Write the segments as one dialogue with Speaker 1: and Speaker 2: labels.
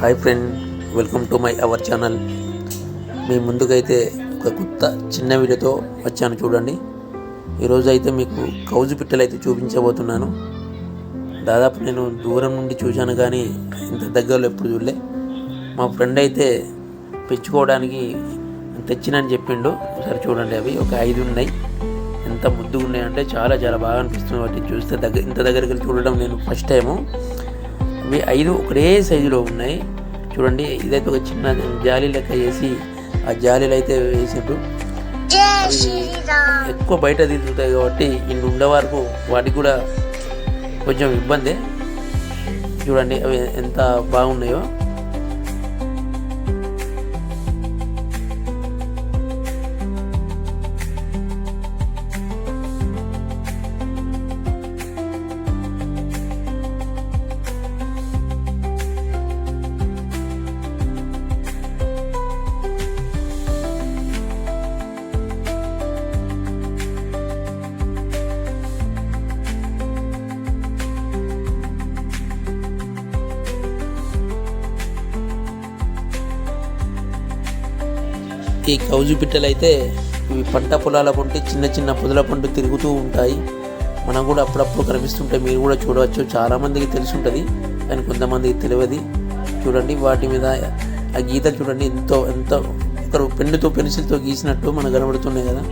Speaker 1: Hi friend, welcome to our channel. మీ ముందుకైతే ఒక కొత్త చిన్న వీడియోతో వచ్చాను చూడండి. ఈరోజు అయితే మీకు కౌజు పిట్టలు అయితే చూపించబోతున్నాను. దాదాపు నేను దూరం నుండి చూశాను కానీ ఇంత దగ్గరలో ఎప్పుడు చూడలే. మా ఫ్రెండ్ అయితే పెంచుకోవడానికి తెచ్చినని చెప్పిండు. ఒకసారి చూడండి, అవి ఒక 5 ఉన్నాయి. ఎంత ముద్దుగా ఉన్నాయంటే చాలా చాలా బాగా అనిపిస్తుంది. వాటిని చూస్తే ఇంత దగ్గరికి చూడడం నేను ఫస్ట్ టైము. ఇవి 5 ఒకటే సైజులో ఉన్నాయి చూడండి. ఇదైతే ఒక చిన్న జాలి లెక్క చేసి ఆ జాలీలు అయితే వేసిండ్రు. ఎక్కువ బయట తిరుగుతాయి కాబట్టి ఇన్ని ఉండే వరకు వాటికి కూడా కొంచెం ఇబ్బంది. చూడండి అవి ఎంత బాగున్నాయో. ఈ కౌజు పిట్టలు అయితే ఇవి పంట పొలాల పంటి చిన్న చిన్న పొదల పండు తిరుగుతూ ఉంటాయి. మనం కూడా అప్పుడప్పుడు కనిపిస్తుంటాయి, మీరు కూడా చూడవచ్చు. చాలామందికి తెలిసి ఉంటుంది కానీ కొంతమందికి తెలియదు. చూడండి వాటి మీద ఆ గీతలు చూడండి, ఎంతో ఒకరు పెన్నుతో పెన్సిల్తో గీసినట్టు మనకు కనబడుతున్నాయి కదా.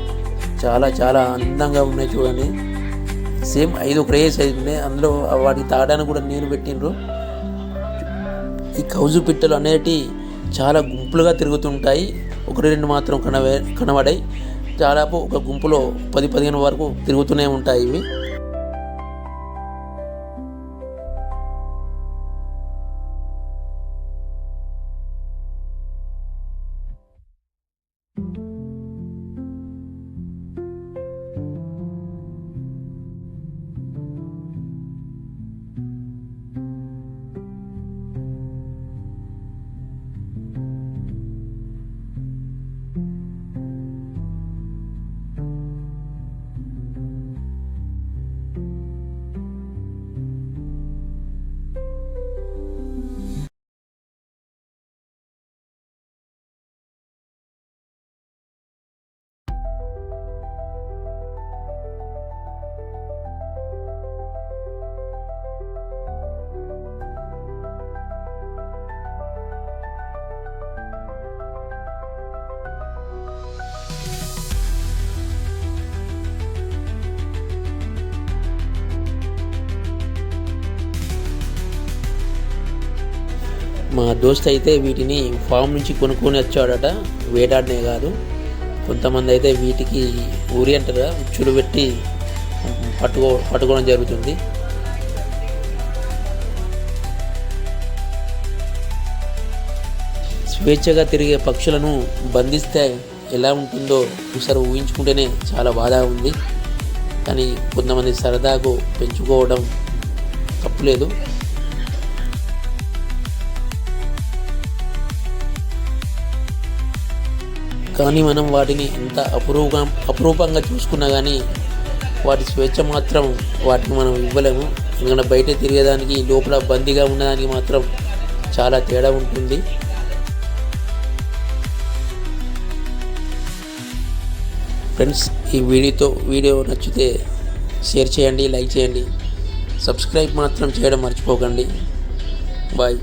Speaker 1: చాలా చాలా అందంగా ఉన్నాయి చూడండి. సేమ్ 5 ఒకటే సైజు ఉన్నాయి. అందులో వాటికి తాగడానికి కూడా నీరు పెట్టిండ్రు. ఈ కౌజు పిట్టలు అనేటి చాలా గుంపులుగా తిరుగుతుంటాయి. 1-2 మాత్రం కనబడాయి. దాదాపు ఒక గుంపులో 10-15 వరకు తిరుగుతూనే ఉంటాయి ఇవి. మా దోస్త్ అయితే వీటిని ఫామ్ నుంచి కొనుక్కొని వచ్చాడట, వేటాడనే కాదు. కొంతమంది అయితే వీటికి ఊరి అంటారా ఉచ్చులు పెట్టి పట్టుకోవడం జరుగుతుంది. స్వేచ్ఛగా తిరిగే పక్షులను బంధిస్తే ఎలా ఉంటుందో ఒకసారి ఊహించుకుంటేనే చాలా బాధగా ఉంది. కానీ కొంతమంది సరదాకు పెంచుకోవడం తప్పులేదు. కానీ మనం వాటిని ఎంత అపురూపంగా చూసుకున్నా కానీ వాటి స్వేచ్ఛ మాత్రం వాటిని మనం ఇవ్వలేము. ఎందుకంటే బయట తిరిగేదానికి లోపల బందీగా ఉన్నదానికి మాత్రం చాలా తేడా ఉంటుంది. ఫ్రెండ్స్, ఈ వీడియో నచ్చితే షేర్ చేయండి, లైక్ చేయండి, సబ్స్క్రైబ్ మాత్రం చేయడం మర్చిపోకండి. బాయ్.